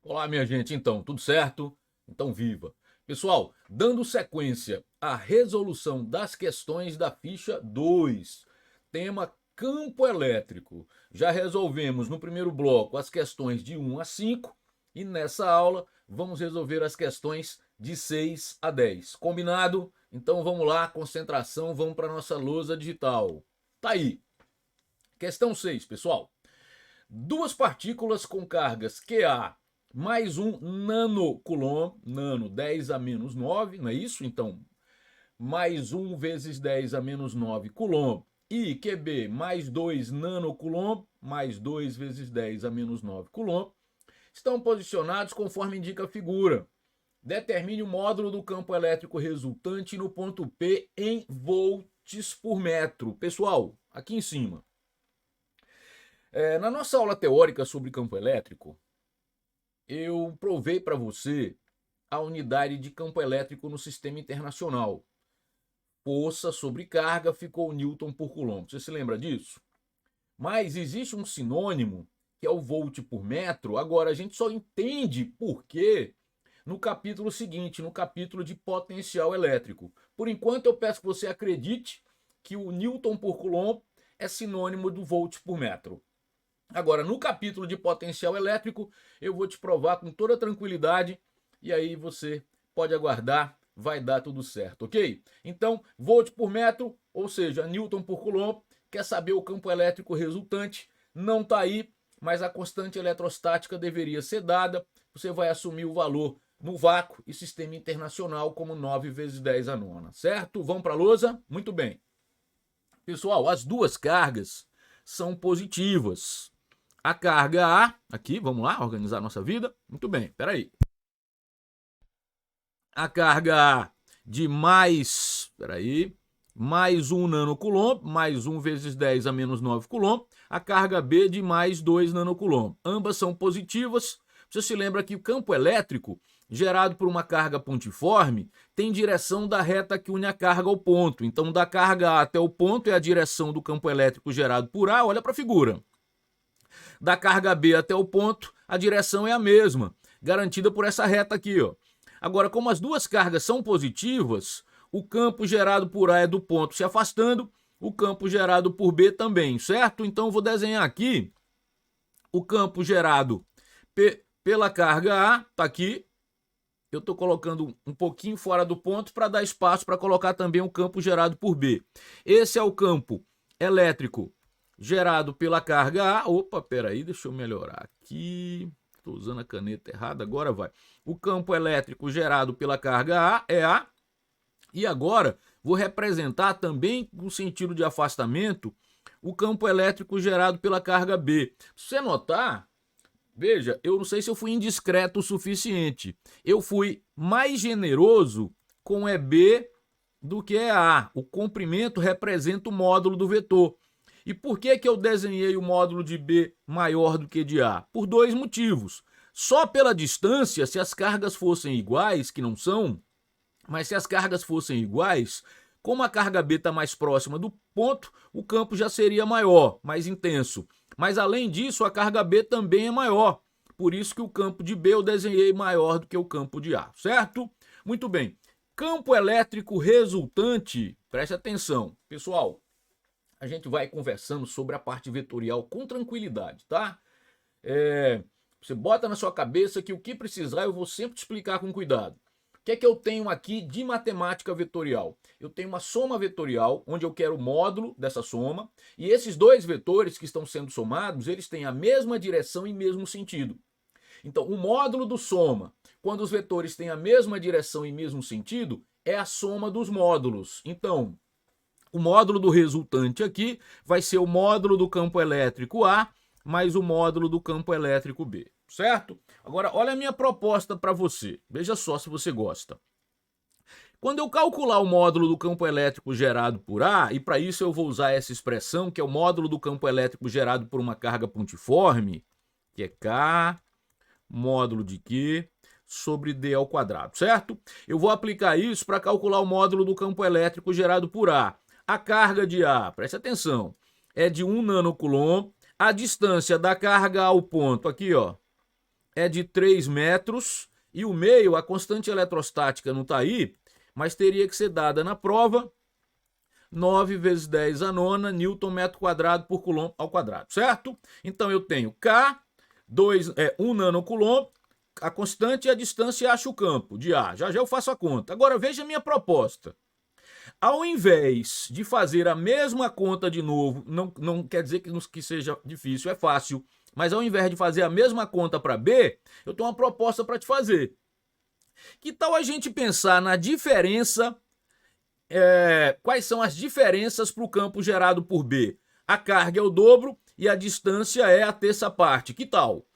Olá, minha gente. Então, tudo certo? Então, viva! Pessoal, dando sequência à resolução das questões da ficha 2, tema campo elétrico. Já resolvemos no primeiro bloco as questões de 1 a 5 e nessa aula vamos resolver as questões de 6 a 10. Combinado? Então vamos lá, concentração, vamos para nossa lousa digital. Tá aí. Questão 6, pessoal. Duas partículas com cargas QA mais um nanocoulomb, nano 10 a menos 9, não é isso? Então, mais 1 vezes 10 a menos 9 coulomb, e QB mais 2 nanocoulomb, mais 2 vezes 10 a menos 9 coulomb, estão posicionados conforme indica a figura. Determine o módulo do campo elétrico resultante no ponto P em volts por metro. Pessoal, aqui em cima. Na nossa aula teórica sobre campo elétrico, eu provei para você a unidade de campo elétrico no sistema internacional. Força sobre carga ficou Newton por Coulomb. Você se lembra disso? Mas existe um sinônimo que é o volt por metro. Agora a gente só entende por quê no capítulo seguinte, no capítulo de potencial elétrico. Por enquanto eu peço que você acredite que o Newton por Coulomb é sinônimo do volt por metro. Agora, no capítulo de potencial elétrico, eu vou te provar com toda tranquilidade e aí você pode aguardar, vai dar tudo certo, ok? Então, volt por metro, ou seja, Newton por Coulomb, quer saber o campo elétrico resultante, não está aí, mas a constante eletrostática deveria ser dada, você vai assumir o valor no vácuo e sistema internacional como 9 vezes 10 a nona, certo? Vamos para a lousa? Muito bem. Pessoal, as duas cargas são positivas. A carga A, aqui, vamos lá, organizar nossa vida. Muito bem, peraí. A carga A de mais, mais 1 nanocoulomb, mais 1 vezes 10 a menos 9 coulomb. A carga B de mais 2 nanocoulomb. Ambas são positivas. Você se lembra que o campo elétrico, gerado por uma carga pontiforme, tem direção da reta que une a carga ao ponto. Então, da carga A até o ponto é a direção do campo elétrico gerado por A. Olha para a figura. Da carga B até o ponto, a direção é a mesma, garantida por essa reta aqui, ó. Agora, como as duas cargas são positivas, o campo gerado por A é do ponto se afastando, o campo gerado por B também, certo? Então, eu vou desenhar aqui o campo gerado pela carga A, tá aqui. Eu estou colocando um pouquinho fora do ponto para dar espaço para colocar também o campo gerado por B. Esse é o campo elétrico gerado pela carga A. Opa, peraí, deixa eu melhorar aqui. Estou usando a caneta errada, agora vai. O campo elétrico gerado pela carga A é A. E agora vou representar também, no sentido de afastamento, o campo elétrico gerado pela carga B. Se você notar, veja, eu não sei se eu fui indiscreto o suficiente. Eu fui mais generoso com EB do que EA. O comprimento representa o módulo do vetor. E por que eu desenhei o módulo de B maior do que de A? Por dois motivos. Só pela distância, se as cargas fossem iguais, que não são, mas se as cargas fossem iguais, como a carga B está mais próxima do ponto, o campo já seria maior, mais intenso. Mas além disso, a carga B também é maior. Por isso que o campo de B eu desenhei maior do que o campo de A, certo? Muito bem. Campo elétrico resultante, preste atenção. Pessoal, a gente vai conversando sobre a parte vetorial com tranquilidade, tá? Você bota na sua cabeça que o que precisar eu vou sempre te explicar com cuidado. O que é que eu tenho aqui de matemática vetorial? Eu tenho uma soma vetorial, onde eu quero o módulo dessa soma, e esses dois vetores que estão sendo somados, eles têm a mesma direção e mesmo sentido. Então, o módulo do soma, quando os vetores têm a mesma direção e mesmo sentido, é a soma dos módulos. Então, o módulo do resultante aqui vai ser o módulo do campo elétrico A mais o módulo do campo elétrico B, certo? Agora, olha a minha proposta para você. Veja só se você gosta. Quando eu calcular o módulo do campo elétrico gerado por A, e para isso eu vou usar essa expressão, que é o módulo do campo elétrico gerado por uma carga pontiforme, que é K módulo de Q sobre D ao quadrado, certo? Eu vou aplicar isso para calcular o módulo do campo elétrico gerado por A. A carga de A, preste atenção, é de 1 nanocoulomb. A distância da carga ao ponto, aqui ó, é de 3 metros e o meio, a constante eletrostática não está aí, mas teria que ser dada na prova 9 vezes 10 a nona Newton metro quadrado por coulomb ao quadrado, certo? Então eu tenho K, 1 nanocoulomb, a constante e a distância e acho o campo de A. Já já eu faço a conta. Agora veja a minha proposta. Ao invés de fazer a mesma conta de novo, não quer dizer que seja difícil, é fácil, mas ao invés de fazer a mesma conta para B, eu tenho uma proposta para te fazer. Que tal a gente pensar na diferença, quais são as diferenças para o campo gerado por B? A carga é o dobro e a distância é a terça parte. Que tal?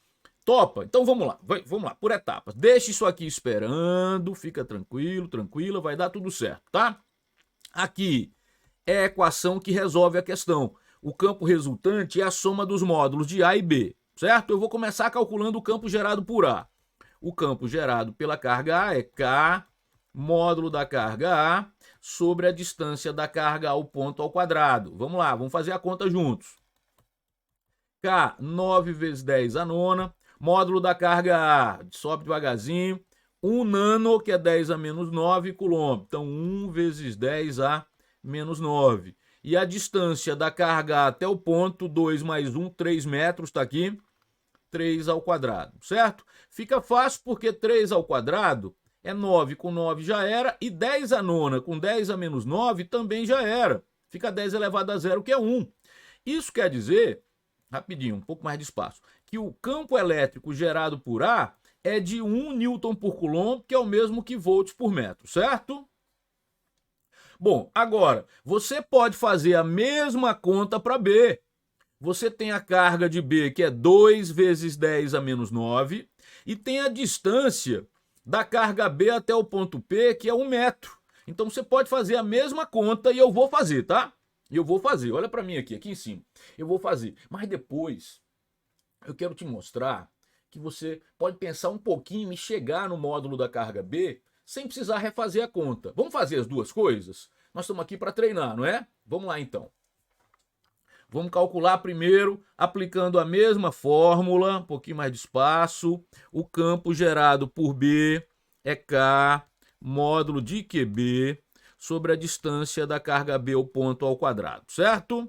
Topa? Então vamos lá, por etapas. Deixa isso aqui esperando, fica tranquilo, tranquila, vai dar tudo certo, tá? Aqui é a equação que resolve a questão. O campo resultante é a soma dos módulos de A e B, certo? Eu vou começar calculando o campo gerado por A. O campo gerado pela carga A é K, módulo da carga A, sobre a distância da carga ao ponto ao quadrado. Vamos lá, vamos fazer a conta juntos. K, 9 vezes 10 a nona, módulo da carga A, sobe devagarzinho, 1 nano, que é 10 a menos 9 coulomb. Então, 1 vezes 10 a menos 9. E a distância da carga até o ponto, 2 mais 1, 3 metros, está aqui, 3 ao quadrado, certo? Fica fácil porque 3 ao quadrado é 9, com 9 já era, e 10 a nona com 10 a menos 9 também já era. Fica 10 elevado a zero, que é 1. Isso quer dizer, rapidinho, um pouco mais de espaço, que o campo elétrico gerado por A é de 1 Newton por Coulomb, que é o mesmo que volts por metro, certo? Bom, agora, você pode fazer a mesma conta para B. Você tem a carga de B, que é 2 vezes 10 a menos 9, e tem a distância da carga B até o ponto P, que é 1 metro. Então você pode fazer a mesma conta e eu vou fazer, tá? Eu vou fazer, olha para mim aqui em cima. Eu vou fazer, mas depois eu quero te mostrar que você pode pensar um pouquinho e chegar no módulo da carga B sem precisar refazer a conta. Vamos fazer as duas coisas? Nós estamos aqui para treinar, não é? Vamos lá então. Vamos calcular primeiro, aplicando a mesma fórmula, um pouquinho mais de espaço. O campo gerado por B é K, módulo de QB, sobre a distância da carga B ao ponto ao quadrado, certo?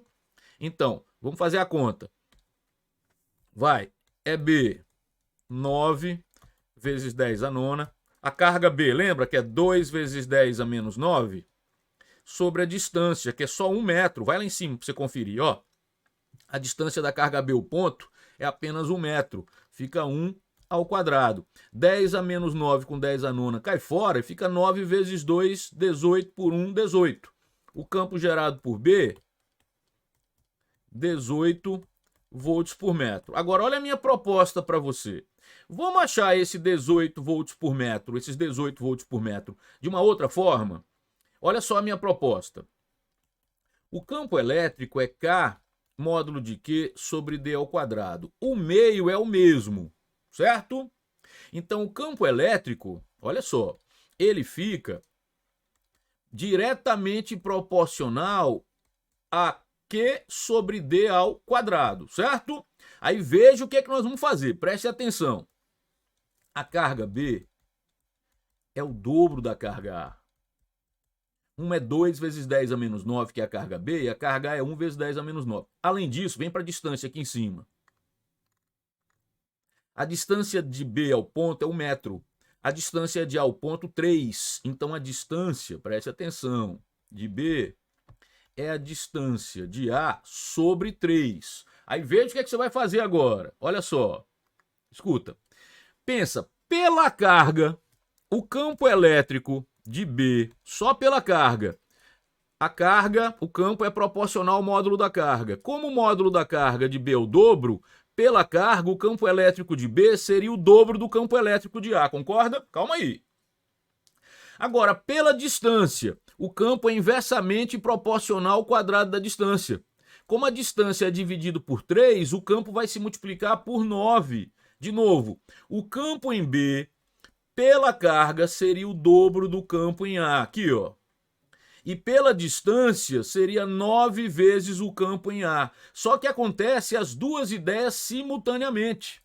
Então, vamos fazer a conta. Vai, é B, 9 vezes 10 a nona. A carga B, lembra que é 2 vezes 10 a menos 9? Sobre a distância, que é só 1 metro. Vai lá em cima para você conferir, ó. A distância da carga B ao ponto é apenas 1 metro. Fica 1 ao quadrado. 10 a menos 9 com 10 a nona cai fora e fica 9 vezes 2, 18 por 1, 18. O campo gerado por B, 18 volts por metro. Agora, olha a minha proposta para você. Vamos achar esse 18 volts por metro, esses 18 volts por metro, de uma outra forma? Olha só a minha proposta. O campo elétrico é K, módulo de Q, sobre D ao quadrado. O meio é o mesmo, certo? Então, o campo elétrico, olha só, ele fica diretamente proporcional a Q sobre D ao quadrado, certo? Aí veja o que é que nós vamos fazer, preste atenção. A carga B é o dobro da carga A. Uma é 2 vezes 10 a menos 9, que é a carga B, e a carga A é 1 vezes 10 a menos 9. Além disso, vem para a distância aqui em cima. A distância de B ao ponto é 1 metro. A distância de A ao ponto, 3. Então, a distância, preste atenção, de B é a distância de A sobre 3. Aí veja o que é que você vai fazer agora. Olha só. Escuta. Pensa, pela carga, o campo elétrico de B, só pela carga. A carga, o campo é proporcional ao módulo da carga. Como o módulo da carga de B é o dobro, pela carga, o campo elétrico de B seria o dobro do campo elétrico de A, concorda? Calma aí. Agora, pela distância, o campo é inversamente proporcional ao quadrado da distância. Como a distância é dividido por 3, o campo vai se multiplicar por 9. De novo, o campo em B, pela carga, seria o dobro do campo em A. Aqui, ó. E pela distância, seria 9 vezes o campo em A. Só que acontece as duas ideias simultaneamente.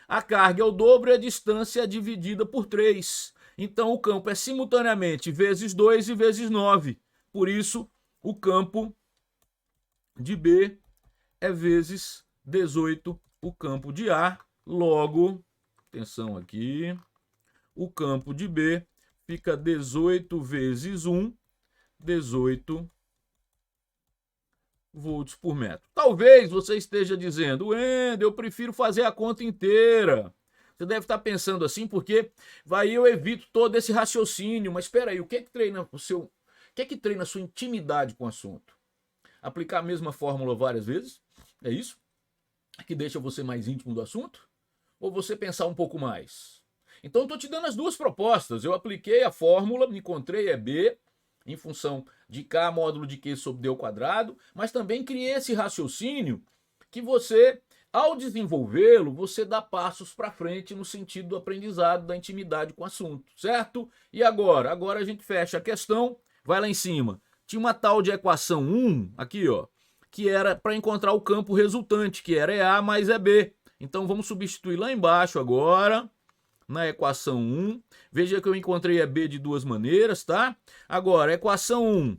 A carga é o dobro e a distância é dividida por 3. Então, o campo é simultaneamente vezes 2 e vezes 9. Por isso, o campo de B é vezes 18 o campo de A. Logo, atenção aqui, o campo de B fica 18 vezes 1, 18 volts por metro. Talvez você esteja dizendo, Wendel, eu prefiro fazer a conta inteira. Você deve estar pensando assim, porque vai eu evito todo esse raciocínio. Mas espera aí, o que é que treina a sua intimidade com o assunto? Aplicar a mesma fórmula várias vezes? É isso? Que deixa você mais íntimo do assunto? Ou você pensar um pouco mais? Então, eu estou te dando as duas propostas. Eu apliquei a fórmula, me encontrei B em função de K módulo de Q sobre D ao quadrado, mas também criei esse raciocínio que você, ao desenvolvê-lo, você dá passos para frente no sentido do aprendizado, da intimidade com o assunto, certo? E agora? Agora a gente fecha a questão, vai lá em cima. Tinha uma tal de equação 1, aqui ó, que era para encontrar o campo resultante, que era EA mais EB. Então vamos substituir lá embaixo agora, na equação 1. Veja que eu encontrei EB de duas maneiras, tá? Agora, equação 1,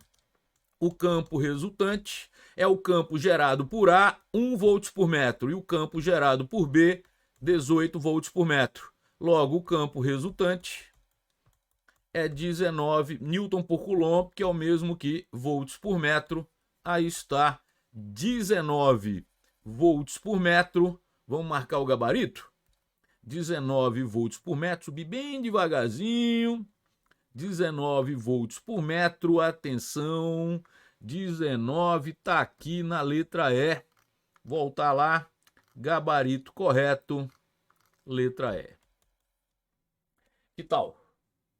o campo resultante é o campo gerado por A, 1 volts por metro, e o campo gerado por B, 18 volts por metro. Logo, o campo resultante é 19 newton por coulomb, que é o mesmo que volts por metro. Aí está, 19 volts por metro. Vamos marcar o gabarito? 19 volts por metro, subir bem devagarzinho. 19 volts por metro, atenção, 19 tá aqui na letra E. Voltar lá, gabarito correto, letra E. Que tal?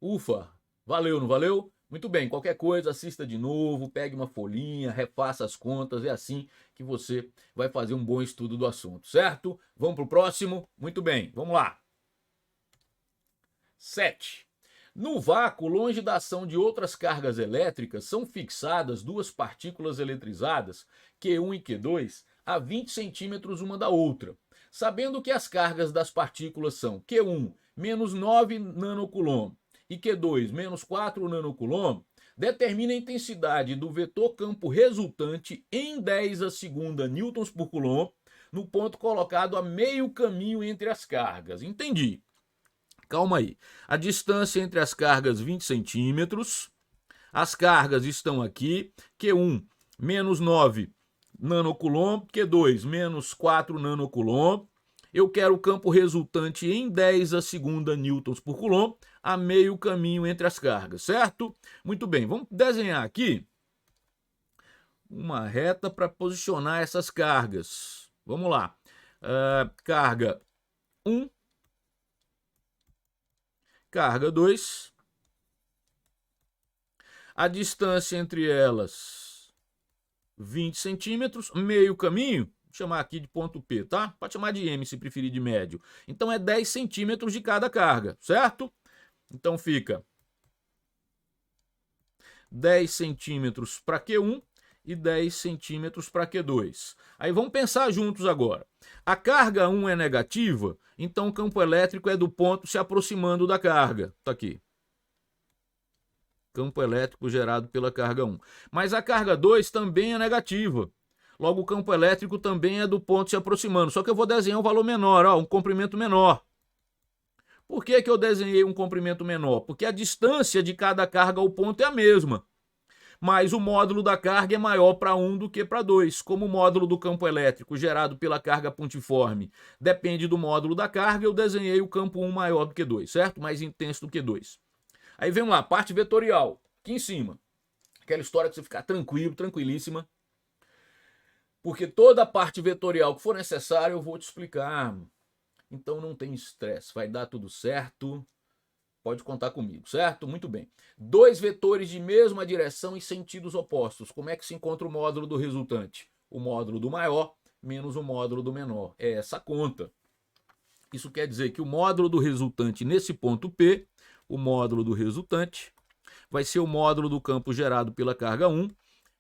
Ufa, valeu, não valeu? Muito bem, qualquer coisa, assista de novo, pegue uma folhinha, refaça as contas, é assim que você vai fazer um bom estudo do assunto, certo? Vamos para o próximo? Muito bem, vamos lá. 7. No vácuo, longe da ação de outras cargas elétricas, são fixadas duas partículas eletrizadas, Q1 e Q2, a 20 centímetros uma da outra. Sabendo que as cargas das partículas são Q1 menos 9 nanocoulomb e Q2 menos 4 nanocoulomb, determina a intensidade do vetor campo resultante em 10 a segunda newtons por coulomb no ponto colocado a meio caminho entre as cargas. Entendi. Calma aí. A distância entre as cargas 20 centímetros. As cargas estão aqui. Q1 menos 9 nanocoulomb. Q2 menos 4 nanocoulomb. Eu quero o campo resultante em 10 a segunda newtons por coulomb a meio caminho entre as cargas, certo? Muito bem, vamos desenhar aqui uma reta para posicionar essas cargas. Vamos lá. Carga 1. Carga 2. A distância entre elas, 20 centímetros, meio caminho, vou chamar aqui de ponto P, tá? Pode chamar de M se preferir de médio. Então é 10 centímetros de cada carga, certo? Então fica 10 centímetros para Q1 e 10 centímetros para Q2. Aí vamos pensar juntos agora. A carga 1 é negativa, então o campo elétrico é do ponto se aproximando da carga. Tá aqui. Campo elétrico gerado pela carga 1. Mas a carga 2 também é negativa. Logo, o campo elétrico também é do ponto se aproximando. Só que eu vou desenhar um valor menor, ó, um comprimento menor. Por que eu desenhei um comprimento menor? Porque a distância de cada carga ao ponto é a mesma. Mas o módulo da carga é maior para 1 do que para 2. Como o módulo do campo elétrico gerado pela carga pontiforme depende do módulo da carga, eu desenhei o campo 1 maior do que 2, certo? Mais intenso do que 2. Aí vem lá, parte vetorial, aqui em cima. Aquela história que você ficar tranquilo, tranquilíssima. Porque toda a parte vetorial que for necessária eu vou te explicar. Então não tem estresse, vai dar tudo certo. Pode contar comigo, certo? Muito bem. Dois vetores de mesma direção e sentidos opostos. Como é que se encontra o módulo do resultante? O módulo do maior menos o módulo do menor. É essa conta. Isso quer dizer que o módulo do resultante nesse ponto P, o módulo do resultante, vai ser o módulo do campo gerado pela carga 1,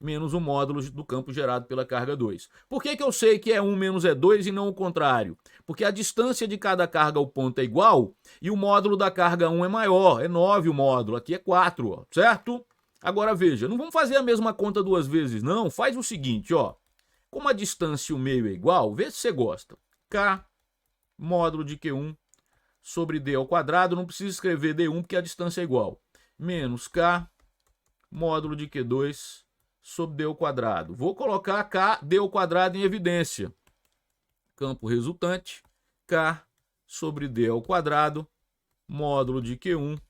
menos o módulo do campo gerado pela carga 2. Por que eu sei que é 1 menos é 2 e não o contrário? Porque a distância de cada carga ao ponto é igual e o módulo da carga 1 é maior, é 9 o módulo, aqui é 4, ó, certo? Agora veja, não vamos fazer a mesma conta duas vezes não, faz o seguinte, ó. Como a distância e o meio é igual, vê se você gosta. K módulo de Q1 sobre D ao quadrado, não precisa escrever D1 porque a distância é igual. Menos K módulo de Q2 sobre D ao quadrado. Vou colocar K, D ao quadrado em evidência. Campo resultante, K sobre D ao quadrado, módulo de Q1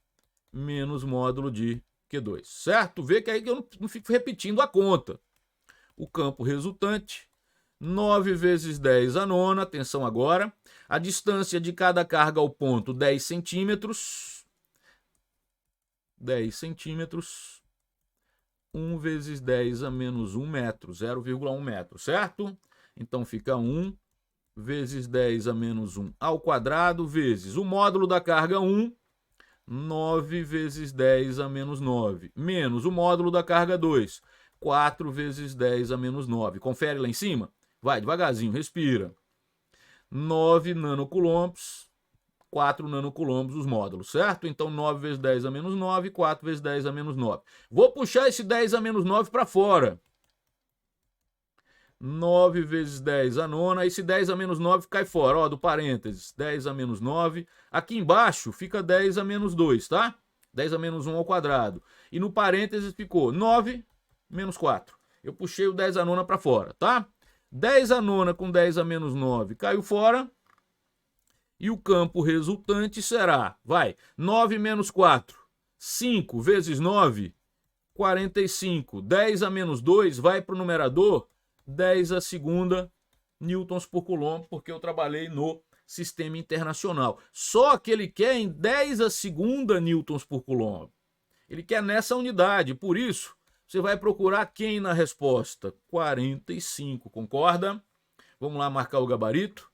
menos módulo de Q2. Certo? Vê que aí eu não fico repetindo a conta. O campo resultante, 9 vezes 10 a nona, atenção agora. A distância de cada carga ao ponto, 10 centímetros. 10 centímetros. 1 vezes 10 a menos 1 metro, 0,1 metro, certo? Então fica 1 vezes 10 a menos 1 ao quadrado, vezes o módulo da carga 1, 9 vezes 10 a menos 9, menos o módulo da carga 2, 4 vezes 10 a menos 9. Confere lá em cima? Vai, devagarzinho, respira. 9 nanocoulombs, 4 nanocoulombs os módulos, certo? Então 9 vezes 10 a menos 9, 4 vezes 10 a menos 9. Vou puxar esse 10 a menos 9 para fora. 9 vezes 10 a nona, esse 10 a menos 9 cai fora, ó, do parênteses. 10 a menos 9. Aqui embaixo fica 10 a menos 2, tá? 10 a menos 1 ao quadrado. E no parênteses ficou 9 menos 4. Eu puxei o 10 a nona para fora, tá? 10 a nona com 10 a menos 9 caiu fora. E o campo resultante será, vai, 9 menos 4, 5 vezes 9, 45. 10 a menos 2 vai para o numerador, 10 a segunda newtons por coulomb, porque eu trabalhei no sistema internacional. Só que ele quer em 10 a segunda newtons por coulomb. Ele quer nessa unidade, por isso você vai procurar quem na resposta? 45, concorda? Vamos lá marcar o gabarito.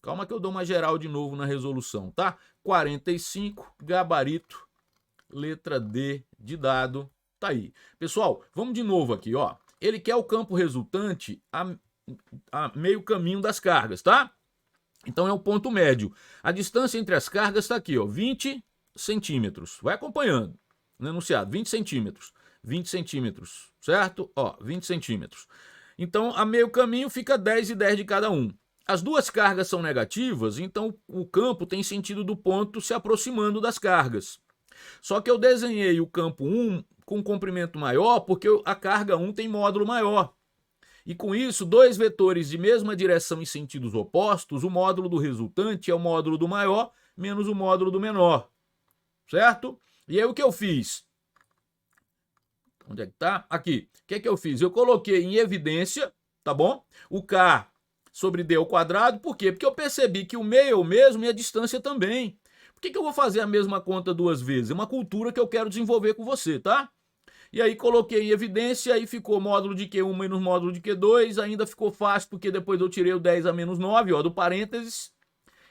Calma que eu dou uma geral de novo na resolução, tá? 45, gabarito, letra D de dado, tá aí. Pessoal, vamos de novo aqui, ó. Ele quer o campo resultante a meio caminho das cargas, tá? Então é o ponto médio. A distância entre as cargas está aqui, ó, 20 centímetros. Vai acompanhando no enunciado, 20 centímetros. 20 centímetros, certo? Ó, 20 centímetros. Então, a meio caminho fica 10 e 10 de cada um. As duas cargas são negativas, então o campo tem sentido do ponto se aproximando das cargas. Só que eu desenhei o campo 1 com comprimento maior porque a carga 1 tem módulo maior. E com isso, dois vetores de mesma direção em sentidos opostos, o módulo do resultante é o módulo do maior menos o módulo do menor. Certo? E aí o que eu fiz? Onde é que tá? Aqui. O que é que eu fiz? Eu coloquei em evidência, tá bom? O K sobre D ao quadrado, por quê? Porque eu percebi que o meio é o mesmo e a distância também. Por que eu vou fazer a mesma conta duas vezes? É uma cultura que eu quero desenvolver com você, tá? E aí coloquei em evidência, aí ficou módulo de Q1 menos módulo de Q2, ainda ficou fácil porque depois eu tirei o 10 a menos 9, ó, do parênteses,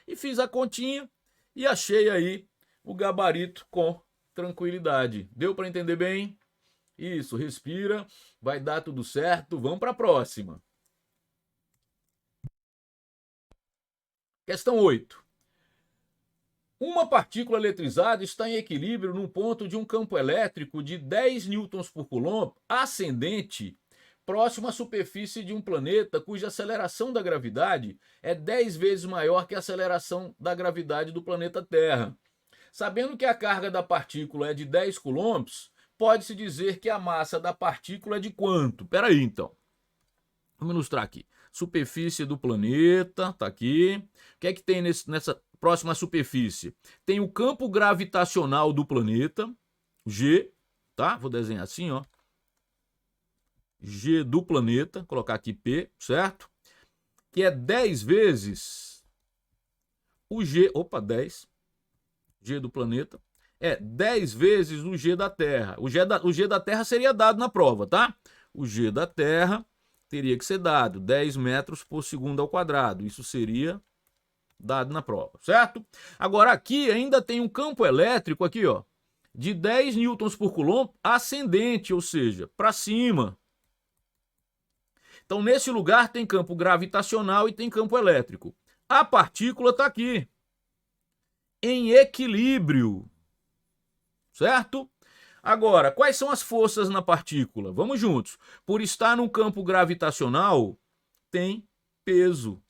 e fiz a continha e achei aí o gabarito com tranquilidade. Deu para entender bem? Isso, respira, vai dar tudo certo, vamos para a próxima. Questão 8. Uma partícula eletrizada está em equilíbrio num ponto de um campo elétrico de 10 newtons por coulomb ascendente próximo à superfície de um planeta cuja aceleração da gravidade é 10 vezes maior que a aceleração da gravidade do planeta Terra. Sabendo que a carga da partícula é de 10 coulombs, pode-se dizer que a massa da partícula é de quanto? Espera aí, então. Vamos ilustrar aqui. Superfície do planeta, tá aqui. O que é que tem nessa próxima superfície? Tem o campo gravitacional do planeta, G, tá? Vou desenhar assim, ó. G do planeta, colocar aqui P, certo? Que é 10 vezes o G, opa, 10. G do planeta é 10 vezes o G da Terra. O G da Terra seria dado na prova, tá? O G da Terra teria que ser dado 10 metros por segundo ao quadrado. Isso seria dado na prova, certo? Agora aqui ainda tem um campo elétrico aqui, ó. de 10 newtons por coulomb ascendente, ou seja, para cima. Então, nesse lugar tem campo gravitacional e tem campo elétrico. A partícula está aqui, em equilíbrio, certo? Agora, quais são as forças na partícula? Vamos juntos. Por estar num campo gravitacional, tem peso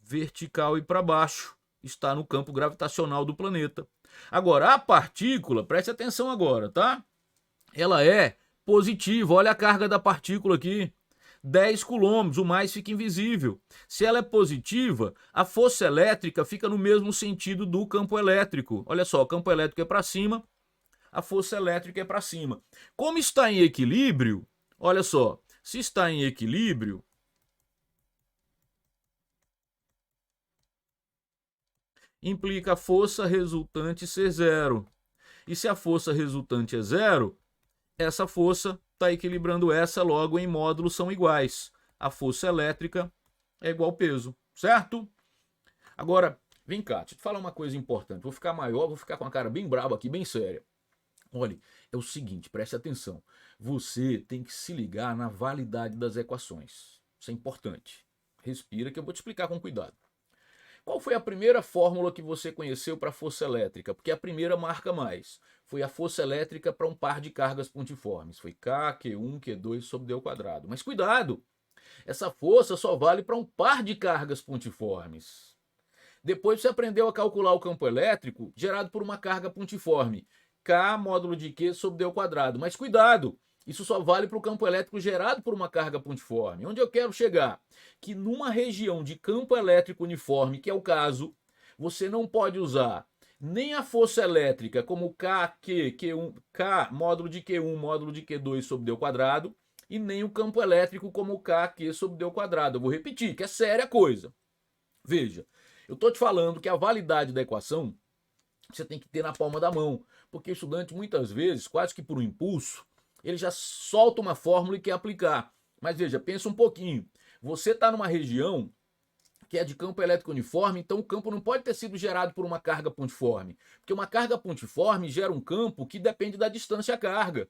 vertical e para baixo. Está no campo gravitacional do planeta. Agora, a partícula, preste atenção agora, tá? Ela é positiva. Olha a carga da partícula aqui. 10 coulombs, o mais fica invisível. Se ela é positiva, a força elétrica fica no mesmo sentido do campo elétrico. Olha só, o campo elétrico é para cima, a força elétrica é para cima. Como está em equilíbrio, olha só, se está em equilíbrio, implica a força resultante ser zero. E se a força resultante é zero, essa força está equilibrando essa, logo em módulos são iguais. A força elétrica é igual ao peso, certo? Agora, vem cá, deixa eu te falar uma coisa importante. Vou ficar maior, vou ficar com a cara bem brava aqui, bem séria. Olha, é o seguinte, preste atenção. Você tem que se ligar na validade das equações. Isso é importante. Respira que eu vou te explicar com cuidado. Qual foi a primeira fórmula que você conheceu para a força elétrica? Porque a primeira marca mais. Foi a força elétrica para um par de cargas pontiformes. Foi K, Q1, Q2 sobre D ao quadrado. Mas cuidado! Essa força só vale para um par de cargas pontiformes. Depois você aprendeu a calcular o campo elétrico gerado por uma carga pontiforme. K módulo de Q sobre D ao quadrado. Mas cuidado! Isso só vale para o campo elétrico gerado por uma carga pontiforme. Onde eu quero chegar? Que numa região de campo elétrico uniforme, que é o caso, você não pode usar nem a força elétrica como Q1, K módulo de Q1 módulo de Q2 sobre D ao quadrado, e nem o campo elétrico como K sobre D ao quadrado. Eu vou repetir, que é séria a coisa. Veja, eu estou te falando que a validade da equação você tem que ter na palma da mão, porque o estudante muitas vezes, quase que por um impulso, ele já solta uma fórmula e quer aplicar. Mas veja, pensa um pouquinho. Você está numa região que é de campo elétrico uniforme, então o campo não pode ter sido gerado por uma carga pontiforme. Porque uma carga pontiforme gera um campo que depende da distância à carga.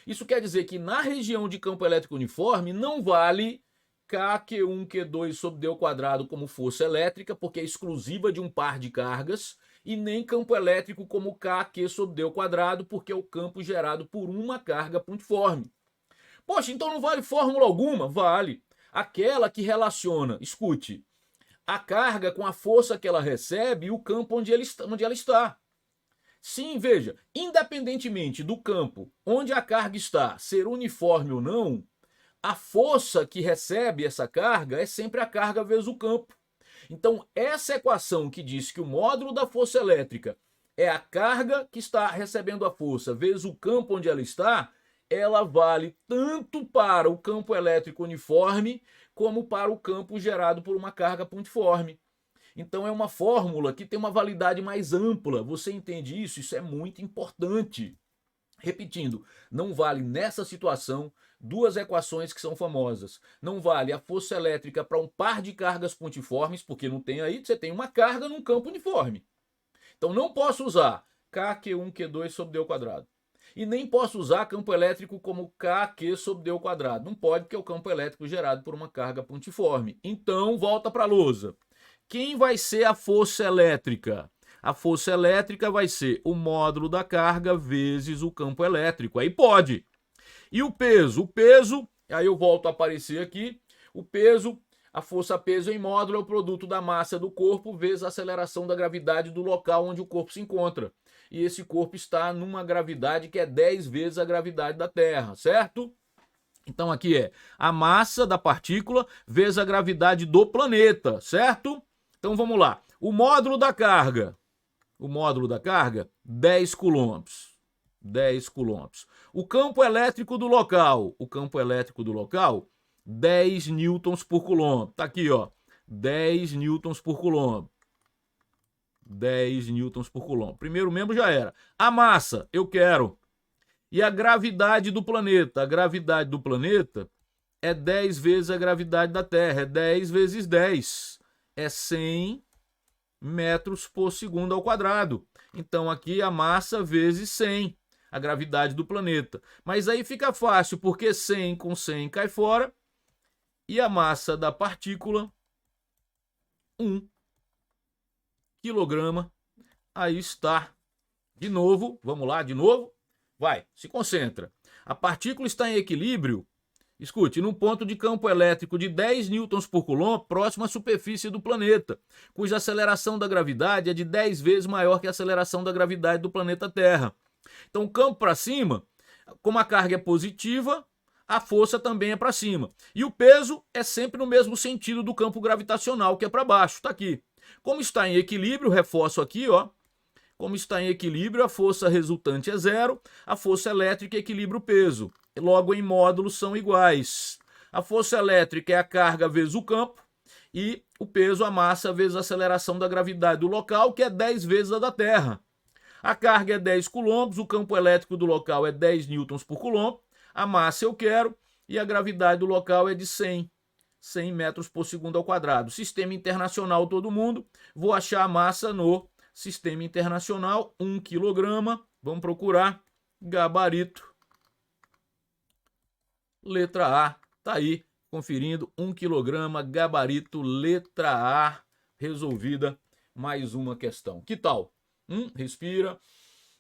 Isso quer dizer que na região de campo elétrico uniforme não vale Q1, Q2 sobre D ao quadrado como força elétrica, porque é exclusiva de um par de cargas, e nem campo elétrico como Q sobre D ao quadrado, porque é o campo gerado por uma carga pontiforme. Poxa, então não vale fórmula alguma? Vale. Aquela que relaciona, escute, a carga com a força que ela recebe e o campo onde ela está. Sim, veja, independentemente do campo onde a carga está ser uniforme ou não, a força que recebe essa carga é sempre a carga vezes o campo. Então, essa equação que diz que o módulo da força elétrica é a carga que está recebendo a força vezes o campo onde ela está, ela vale tanto para o campo elétrico uniforme como para o campo gerado por uma carga pontiforme. Então, é uma fórmula que tem uma validade mais ampla. Você entende isso? Isso é muito importante. Repetindo, não vale nessa situação duas equações que são famosas. Não vale a força elétrica para um par de cargas pontiformes, porque não tem aí, você tem uma carga num campo uniforme. Então não posso usar Q1, Q2 sobre D ao quadrado. E nem posso usar campo elétrico como Q sobre D ao quadrado. Não pode, porque é o campo elétrico gerado por uma carga pontiforme. Então, volta para a lousa. Quem vai ser a força elétrica? A força elétrica vai ser o módulo da carga vezes o campo elétrico. Aí pode. E o peso? O peso, aí eu volto a aparecer aqui. O peso, a força-peso em módulo é o produto da massa do corpo vezes a aceleração da gravidade do local onde o corpo se encontra. E esse corpo está numa gravidade que é 10 vezes a gravidade da Terra, certo? Então aqui é a massa da partícula vezes a gravidade do planeta, certo? Então vamos lá. O módulo da carga. O módulo da carga, 10 coulombs. 10 coulombs. O campo elétrico do local. O campo elétrico do local, 10 newtons por coulomb. Tá aqui, ó. 10 newtons por coulomb. 10 newtons por coulomb. Primeiro membro já era. A massa, eu quero. E a gravidade do planeta. A gravidade do planeta é 10 vezes a gravidade da Terra. É 10 vezes 10. É 100 metros por segundo ao quadrado. Então aqui a massa vezes 100, a gravidade do planeta. Mas aí fica fácil, porque 100 com 100 cai fora, e a massa da partícula, 1 quilograma. Aí está. De novo, vamos lá, de novo. Vai, se concentra. A partícula está em equilíbrio, escute, num ponto de campo elétrico de 10 newtons por coulomb próximo à superfície do planeta, cuja aceleração da gravidade é de 10 vezes maior que a aceleração da gravidade do planeta Terra. Então, o campo para cima, como a carga é positiva, a força também é para cima. E o peso é sempre no mesmo sentido do campo gravitacional, que é para baixo. Está aqui. Como está em equilíbrio, reforço aqui, ó. Como está em equilíbrio, a força resultante é zero, a força elétrica equilibra o peso. Logo, em módulos são iguais. A força elétrica é a carga vezes o campo e o peso, a massa, vezes a aceleração da gravidade do local, que é 10 vezes a da Terra. A carga é 10 coulombs, o campo elétrico do local é 10 newtons por coulomb, a massa eu quero e a gravidade do local é de 100 metros por segundo ao quadrado. Sistema internacional todo mundo, vou achar a massa no Sistema Internacional, 1 quilograma, vamos procurar, gabarito, letra A, tá aí, conferindo, 1 quilograma, gabarito, letra A, resolvida mais uma questão. Que tal? Respira,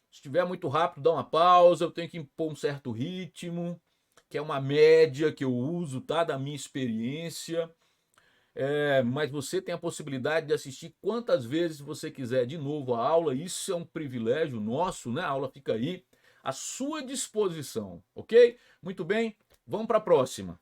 se estiver muito rápido, dá uma pausa, eu tenho que impor um certo ritmo, que é uma média que eu uso, tá, da minha experiência. Mas você tem a possibilidade de assistir quantas vezes você quiser de novo a aula. Isso é um privilégio nosso, né? A aula fica aí à sua disposição, ok? Muito bem, vamos para a próxima.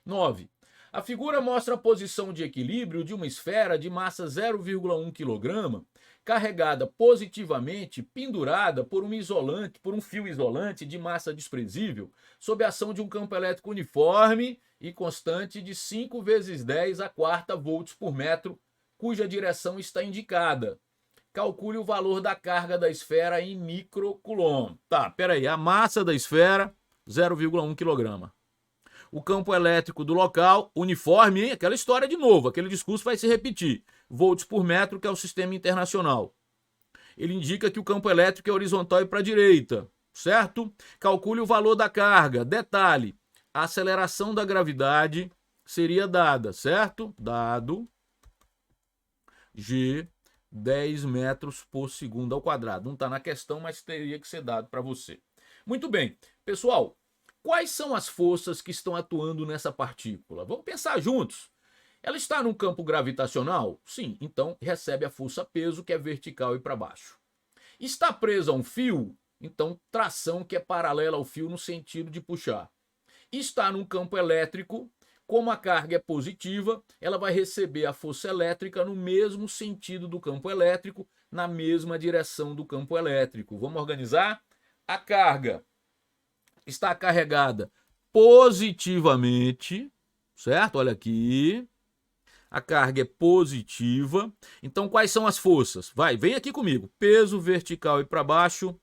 9. A figura mostra a posição de equilíbrio de uma esfera de massa 0,1 kg, carregada positivamente, pendurada por um fio isolante de massa desprezível, sob a ação de um campo elétrico uniforme e constante de 5 vezes 10 a quarta volts por metro, cuja direção está indicada. Calcule o valor da carga da esfera em microcoulomb. Tá, peraí, a massa da esfera, 0,1 kg. O campo elétrico do local, uniforme, hein? Aquela história de novo, aquele discurso vai se repetir. Volts por metro, que é o sistema internacional. Ele indica que o campo elétrico é horizontal e para a direita, certo? Calcule o valor da carga. Detalhe, a aceleração da gravidade seria dada, certo? Dado G, 10 metros por segundo ao quadrado. Não está na questão, mas teria que ser dado para você. Muito bem, pessoal. Quais são as forças que estão atuando nessa partícula? Vamos pensar juntos. Ela está num campo gravitacional? Sim, então recebe a força-peso, que é vertical e para baixo. Está presa a um fio? Então tração, que é paralela ao fio no sentido de puxar. Está num campo elétrico, como a carga é positiva, ela vai receber a força elétrica no mesmo sentido do campo elétrico, na mesma direção do campo elétrico. Vamos organizar? A carga está carregada positivamente, certo? Olha aqui. A carga é positiva. Então, quais são as forças? Vem aqui comigo. Peso vertical e para baixo,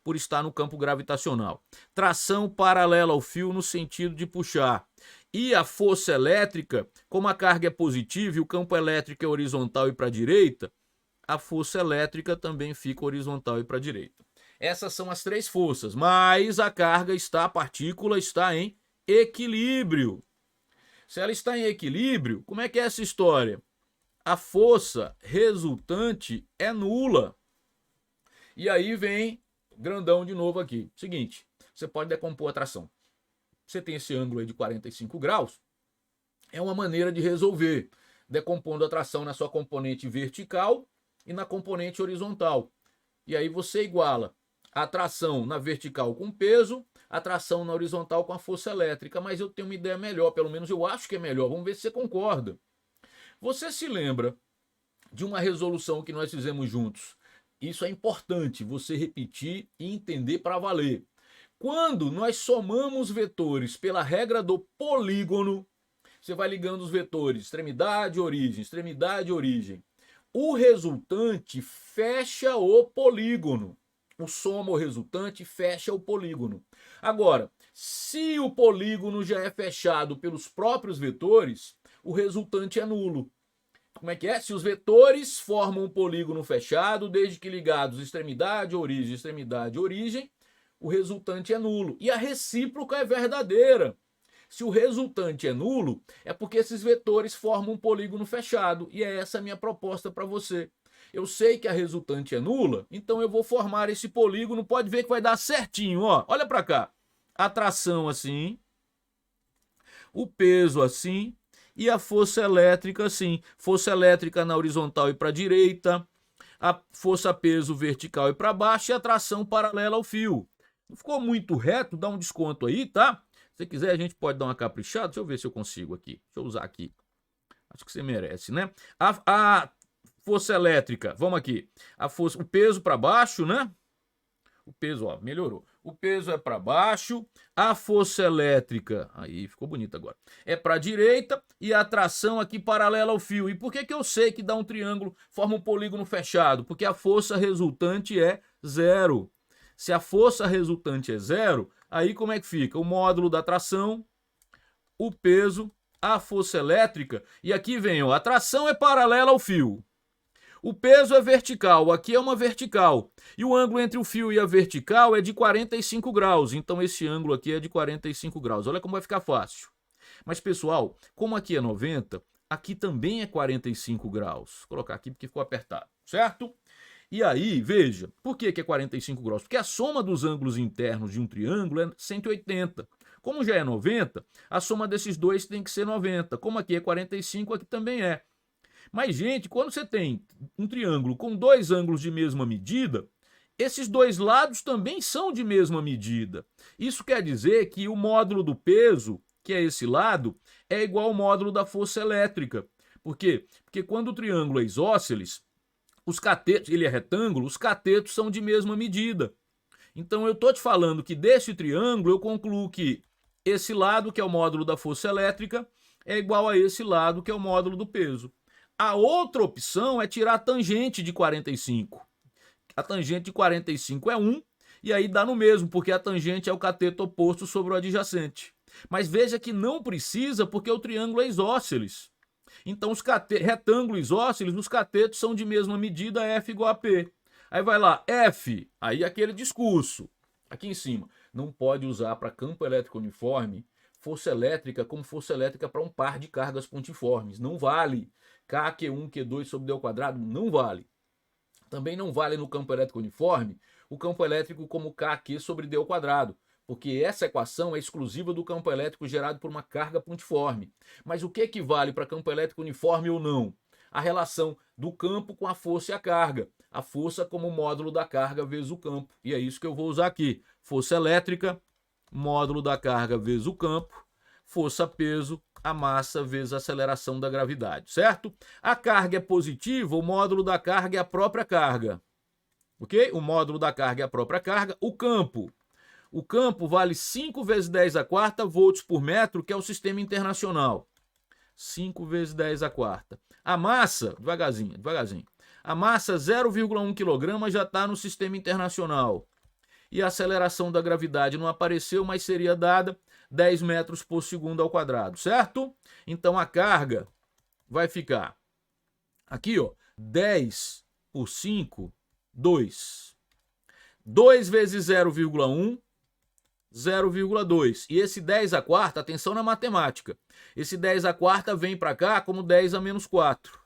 por estar no campo gravitacional. Tração paralela ao fio no sentido de puxar. E a força elétrica, como a carga é positiva e o campo elétrico é horizontal e para a direita, a força elétrica também fica horizontal e para a direita. Essas são as três forças, mas a carga a partícula está em equilíbrio. Se ela está em equilíbrio, como é que é essa história? A força resultante é nula. E aí vem grandão de novo aqui. Seguinte, você pode decompor a tração. Você tem esse ângulo aí de 45 graus, é uma maneira de resolver, decompondo a tração na sua componente vertical e na componente horizontal. E aí você iguala a tração na vertical com peso, a tração na horizontal com a força elétrica. Mas eu tenho uma ideia melhor, pelo menos eu acho que é melhor. Vamos ver se você concorda. Você se lembra de uma resolução que nós fizemos juntos? Isso é importante, você repetir e entender para valer. Quando nós somamos vetores pela regra do polígono, você vai ligando os vetores extremidade, origem. O resultante fecha o polígono. O soma, o resultante, fecha o polígono. Agora, se o polígono já é fechado pelos próprios vetores, o resultante é nulo. como é que é? Se os vetores formam um polígono fechado, desde que ligados extremidade, origem, o resultante é nulo. E a recíproca é verdadeira. Se o resultante é nulo, é porque esses vetores formam um polígono fechado. E é essa a minha proposta para você. Eu sei que a resultante é nula, então eu vou formar esse polígono. Pode ver que vai dar certinho, ó. Olha para cá. A tração assim, o peso assim e a força elétrica assim. Força elétrica na horizontal e para a direita, a força-peso vertical e para baixo e a tração paralela ao fio. Não ficou muito reto? Dá um desconto aí, tá? Se quiser, a gente pode dar uma caprichada. Deixa eu ver se eu consigo aqui. Deixa eu usar aqui. Acho que você merece, né? A força elétrica, vamos aqui. O peso para baixo, né? O peso, ó, melhorou. O peso é para baixo, a força elétrica, aí ficou bonito agora, é para a direita e a tração aqui paralela ao fio. E por que que eu sei que dá um triângulo, forma um polígono fechado? Porque a força resultante é zero. Se a força resultante é zero, aí como é que fica? O módulo da tração, o peso, a força elétrica, e aqui vem, ó, a tração é paralela ao fio. O peso é vertical, aqui é uma vertical. E o ângulo entre o fio e a vertical é de 45 graus. Então esse ângulo aqui é de 45 graus. Olha como vai ficar fácil. Mas pessoal, como aqui é 90, aqui também é 45 graus. Vou colocar aqui porque ficou apertado, certo? E aí, veja, por que é 45 graus? Porque a soma dos ângulos internos de um triângulo é 180. Como já é 90, a soma desses dois tem que ser 90. Como aqui é 45, aqui também é. Mas, gente, quando você tem um triângulo com dois ângulos de mesma medida, esses dois lados também são de mesma medida. Isso quer dizer que o módulo do peso, que é esse lado, é igual ao módulo da força elétrica. Por quê? Porque quando o triângulo é isósceles, os catetos, ele é retângulo, os catetos são de mesma medida. Então eu estou te falando que desse triângulo eu concluo que esse lado, que é o módulo da força elétrica, é igual a esse lado, que é o módulo do peso. A outra opção é tirar a tangente de 45. A tangente de 45 é 1, e aí dá no mesmo, porque a tangente é o cateto oposto sobre o adjacente. Mas veja que não precisa, porque o triângulo é isósceles. Então os retângulos isósceles, os catetos são de mesma medida, F igual a P. Aí vai lá, F, aí aquele discurso, aqui em cima, não pode usar para campo elétrico uniforme força elétrica como força elétrica para um par de cargas pontiformes. Não vale. K, Q1, Q2 sobre D ao quadrado não vale. Também não vale no campo elétrico uniforme o campo elétrico como KQ sobre D ao quadrado, porque essa equação é exclusiva do campo elétrico gerado por uma carga pontiforme. Mas o que vale para campo elétrico uniforme ou não? A relação do campo com a força e a carga. A força como módulo da carga vezes o campo. E é isso que eu vou usar aqui. Força elétrica, módulo da carga vezes o campo, força-peso, a massa vezes a aceleração da gravidade, certo? A carga é positiva, o módulo da carga é a própria carga, ok? O módulo da carga é a própria carga. O campo vale 5 vezes 10 a quarta volts por metro, que é o sistema internacional. 5 vezes 10 a quarta. A massa, devagarzinho, devagarzinho. A massa 0,1 kg já está no sistema internacional. E a aceleração da gravidade não apareceu, mas seria dada 10 metros por segundo ao quadrado, certo? Então a carga vai ficar aqui, ó, 10 por 5, 2. 2 vezes 0,1, 0,2. E esse 10 a quarta, atenção na matemática, esse 10 a quarta vem para cá como 10 a menos 4.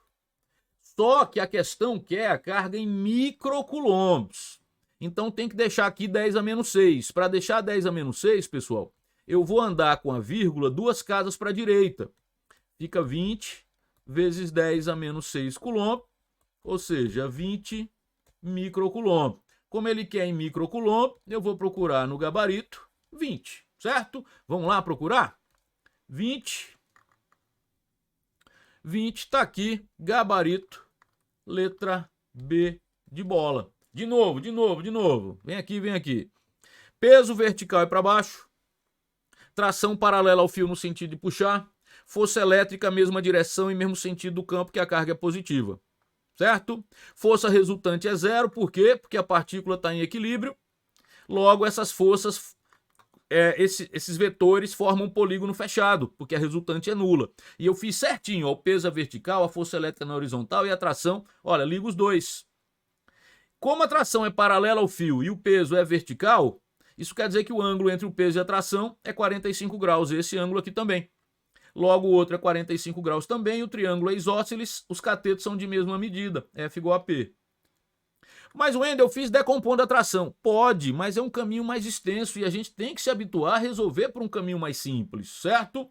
Só que a questão quer a carga em microcoulombs. Então tem que deixar aqui 10 a menos 6. Para deixar 10 a menos 6, pessoal, eu vou andar com a vírgula 2 casas para a direita. Fica 20 vezes 10 a menos 6 coulomb, ou seja, 20 microcoulomb. Como ele quer em microcoulomb, eu vou procurar no gabarito 20, certo? Vamos lá procurar? 20 está aqui, gabarito, letra B de bola. De novo. Vem aqui. Peso vertical é para baixo. Tração paralela ao fio no sentido de puxar. Força elétrica, mesma direção e mesmo sentido do campo, que a carga é positiva. Certo? Força resultante é zero. Por quê? Porque a partícula está em equilíbrio. Logo, essas forças esses vetores formam um polígono fechado, porque a resultante é nula. E eu fiz certinho, ó, o peso é vertical, a força elétrica na horizontal e a tração, olha, ligo os dois. Como a tração é paralela ao fio e o peso é vertical, isso quer dizer que o ângulo entre o peso e a tração é 45 graus, esse ângulo aqui também. Logo o outro é 45 graus também, o triângulo é isósceles, os catetos são de mesma medida, F igual a P. Mas, Wendel, eu fiz decompondo a tração. Pode, mas é um caminho mais extenso e a gente tem que se habituar a resolver por um caminho mais simples, certo?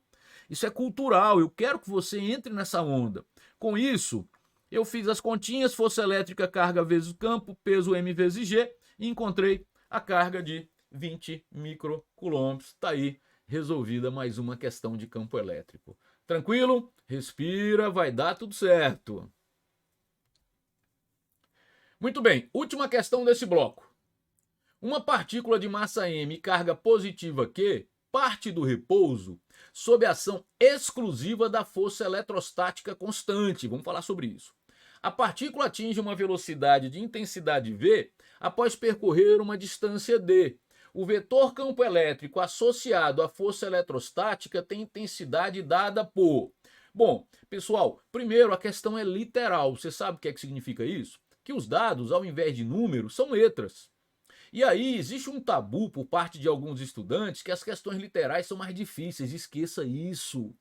Isso é cultural, eu quero que você entre nessa onda. Com isso, eu fiz as continhas, força elétrica, carga vezes campo, peso M vezes G, e encontrei a carga de 20 microcoulomбs. Está aí resolvida mais uma questão de campo elétrico. Tranquilo? Respira, vai dar tudo certo. Muito bem, última questão desse bloco. Uma partícula de massa m e carga positiva Q parte do repouso sob a ação exclusiva da força eletrostática constante. Vamos falar sobre isso. A partícula atinge uma velocidade de intensidade V após percorrer uma distância d. O vetor campo elétrico associado à força eletrostática tem intensidade dada por... Bom, pessoal, primeiro a questão é literal. Você sabe o que significa isso? Que os dados, ao invés de números, são letras. E aí existe um tabu por parte de alguns estudantes que as questões literais são mais difíceis. Esqueça isso.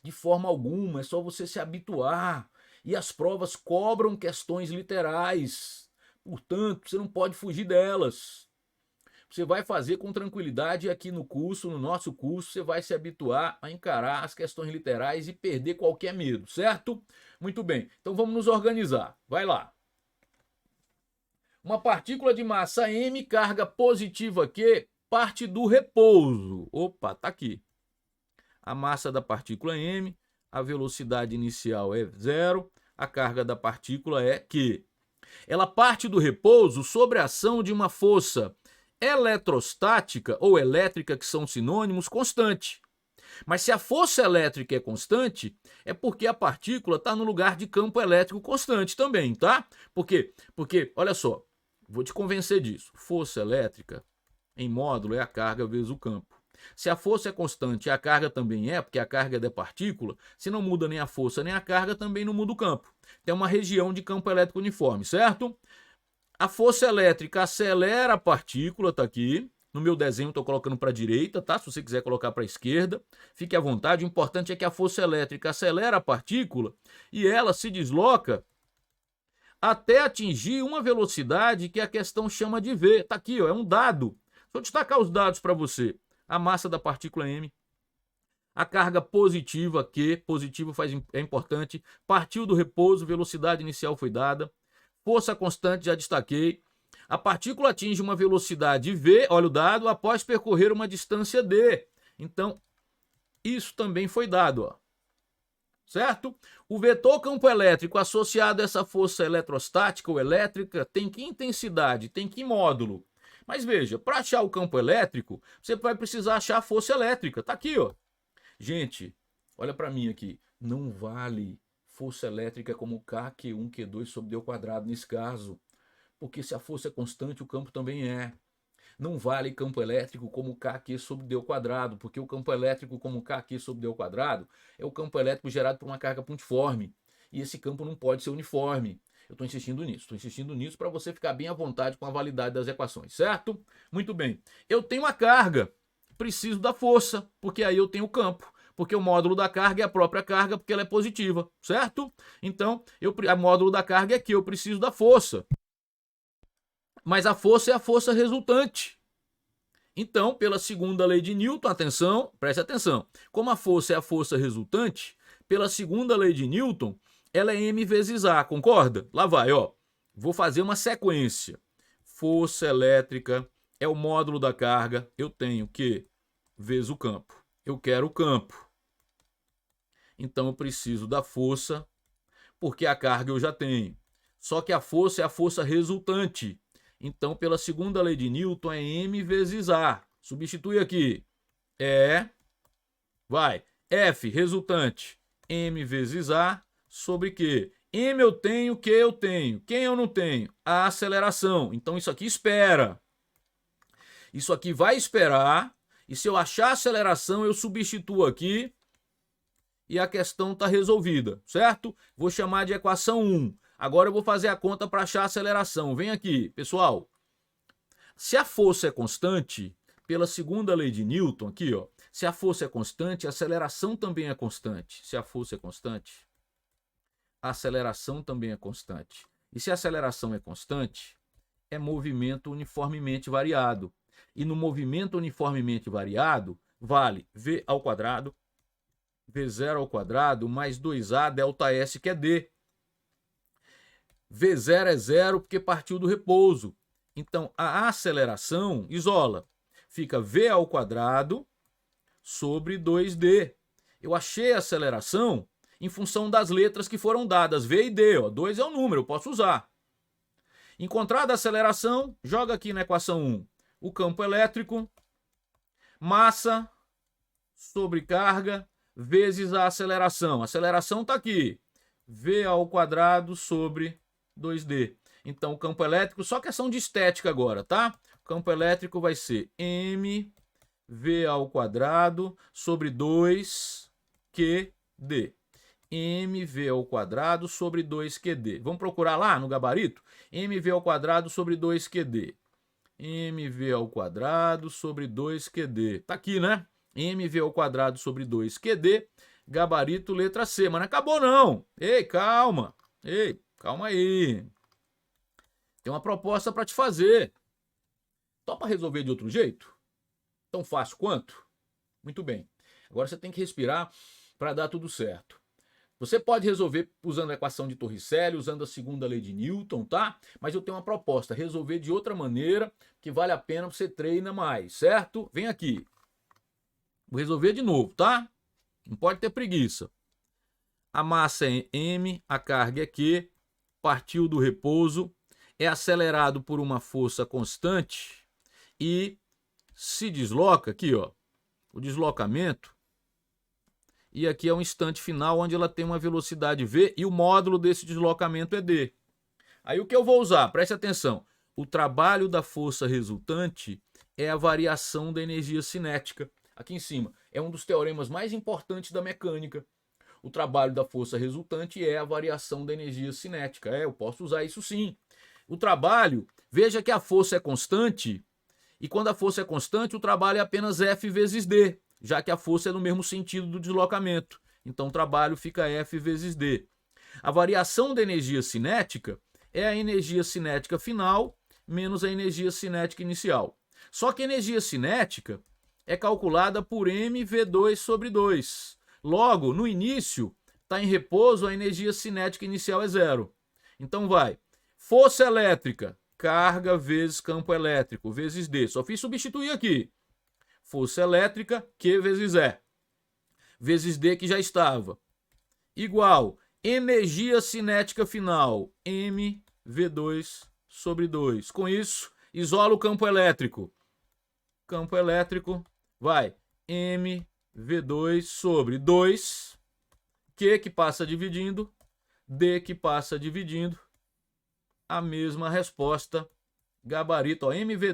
De forma alguma, é só você se habituar. E as provas cobram questões literais. Portanto, você não pode fugir delas. Você vai fazer com tranquilidade aqui no curso, no nosso curso, você vai se habituar a encarar as questões literais e perder qualquer medo, certo? Muito bem, então vamos nos organizar. Vai lá. Uma partícula de massa m, carga positiva Q, parte do repouso. Opa, tá aqui. A massa da partícula m, a velocidade inicial é 0, a carga da partícula é Q. Ela parte do repouso sob a ação de uma força eletrostática ou elétrica, que são sinônimos, constante. Mas se a força elétrica é constante, é porque a partícula está no lugar de campo elétrico constante também, tá? Por quê? Porque, olha só, vou te convencer disso. Força elétrica em módulo é a carga vezes o campo. Se a força é constante e a carga também é, porque a carga é da partícula, se não muda nem a força nem a carga, também não muda o campo. Tem uma região de campo elétrico uniforme, certo? A força elétrica acelera a partícula, tá aqui. No meu desenho estou colocando para a direita, tá? Se você quiser colocar para a esquerda, fique à vontade. O importante é que a força elétrica acelera a partícula e ela se desloca até atingir uma velocidade que a questão chama de V. Tá aqui, ó, é um dado. Deixa eu destacar os dados para você. A massa da partícula M, a carga positiva Q, positivo é importante, partiu do repouso, velocidade inicial foi dada. Força constante, já destaquei. A partícula atinge uma velocidade V, olha o dado, após percorrer uma distância D. Então, isso também foi dado, ó. Certo? O vetor campo elétrico associado a essa força eletrostática ou elétrica tem que intensidade, tem que módulo. Mas veja, para achar o campo elétrico, você vai precisar achar a força elétrica. Tá aqui, ó. Gente, olha para mim aqui. Não vale força elétrica como K, Q1, Q2 sobre D ao quadrado nesse caso. Porque se a força é constante, o campo também é. Não vale campo elétrico como Kq sobre D ao quadrado, porque o campo elétrico como Kq sobre D ao quadrado é o campo elétrico gerado por uma carga pontiforme. E esse campo não pode ser uniforme. Eu estou insistindo nisso para você ficar bem à vontade com a validade das equações, certo? Muito bem. Eu tenho a carga, preciso da força, porque aí eu tenho o campo. Porque o módulo da carga é a própria carga, porque ela é positiva, certo? Então, o módulo da carga é que eu preciso da força. Mas a força é a força resultante. Então, pela segunda lei de Newton, atenção, preste atenção. Como a força é a força resultante, pela segunda lei de Newton, ela é m vezes a, concorda? Lá vai, ó. Vou fazer uma sequência. Força elétrica é o módulo da carga, eu tenho que vezes o campo. Eu quero o campo. Então eu preciso da força, porque a carga eu já tenho. Só que a força é a força resultante. Então, pela segunda lei de Newton, é m vezes a. Substitui aqui. Vai. F, resultante. M vezes a sobre Q. M eu tenho, Q eu tenho. Quem eu não tenho? A aceleração. Então, isso aqui espera. Isso aqui vai esperar E se eu achar a aceleração, eu substituo aqui e a questão está resolvida, certo? Vou chamar de equação 1. Agora eu vou fazer a conta para achar a aceleração. Vem aqui, pessoal. Se a força é constante, pela segunda lei de Newton, aqui, ó, se a força é constante, a aceleração também é constante. Se a força é constante, a aceleração também é constante. E se a aceleração é constante, é movimento uniformemente variado. E no movimento uniformemente variado, vale v ao quadrado, v0 ao quadrado, mais 2a delta S, que é d. V0 é zero porque partiu do repouso. Então, a aceleração isola. Fica v ao quadrado sobre 2d. Eu achei a aceleração em função das letras que foram dadas, v e d. Ó. 2 é um número, eu posso usar. Encontrada a aceleração, joga aqui na equação 1 o campo elétrico, massa sobre carga, vezes a aceleração. A aceleração está aqui, v ao quadrado sobre 2d. Então, o campo elétrico, só questão de estética agora, tá? O campo elétrico vai ser mv ao quadrado sobre 2qd. mv ao quadrado sobre 2qd. Vamos procurar lá no gabarito? mv ao quadrado sobre 2qd. mv ao quadrado sobre 2qd. Tá aqui, né? mv ao quadrado sobre 2qd. Gabarito letra C. Mas não acabou, não. Ei, calma. Ei, calma aí. Tem uma proposta para te fazer. Topa resolver de outro jeito? Tão fácil quanto? Muito bem. Agora você tem que respirar para dar tudo certo. Você pode resolver usando a equação de Torricelli, usando a segunda lei de Newton, tá? Mas eu tenho uma proposta, resolver de outra maneira, que vale a pena, você treina mais, certo? Vem aqui. Vou resolver de novo, tá? Não pode ter preguiça. A massa é m, a carga é q, partiu do repouso, é acelerado por uma força constante e se desloca, aqui ó, o deslocamento, e aqui é um instante final onde ela tem uma velocidade v e o módulo desse deslocamento é d. Aí o que eu vou usar? Preste atenção. O trabalho da força resultante é a variação da energia cinética. Aqui em cima, é um dos teoremas mais importantes da mecânica. O trabalho da força resultante é a variação da energia cinética. Eu posso usar isso sim. O trabalho, veja que a força é constante, e quando a força é constante, o trabalho é apenas F vezes D, já que a força é no mesmo sentido do deslocamento. Então o trabalho fica F vezes D. A variação da energia cinética é a energia cinética final menos a energia cinética inicial. Só que a energia cinética é calculada por mv2 sobre 2. Logo, no início, está em repouso, a energia cinética inicial é zero. Então vai, força elétrica, carga vezes campo elétrico, vezes D. Só fiz substituir aqui. Força elétrica, Q vezes E. Vezes D que já estava. Igual, energia cinética final, mv2 sobre 2. Com isso, isola o campo elétrico. Campo elétrico, vai, mv2 sobre 2. Q que passa dividindo, D que passa dividindo. A mesma resposta, gabarito, ó, mv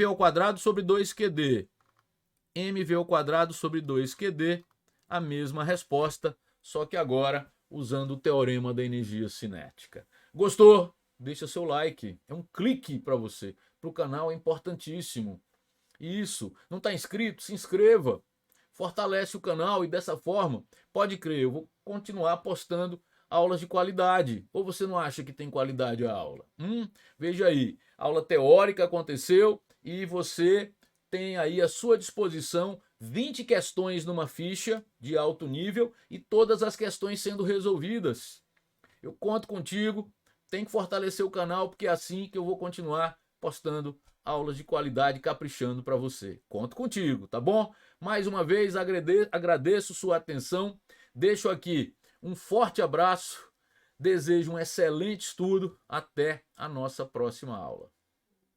ao quadrado sobre 2qd, mv ao quadrado sobre 2qd, a mesma resposta, só que agora usando o teorema da energia cinética. Gostou? Deixa seu like, é um clique para você, para o canal é importantíssimo. Isso, não está inscrito? Se inscreva, fortalece o canal e dessa forma, pode crer, eu vou continuar postando aulas de qualidade. Ou você não acha que tem qualidade a aula? Veja aí, aula teórica aconteceu e você tem aí à sua disposição 20 questões numa ficha de alto nível e todas as questões sendo resolvidas. Eu conto contigo, tem que fortalecer o canal porque é assim que eu vou continuar postando aulas de qualidade, caprichando para você. Conto contigo, tá bom? Mais uma vez agradeço sua atenção, deixo aqui um forte abraço, desejo um excelente estudo, até a nossa próxima aula.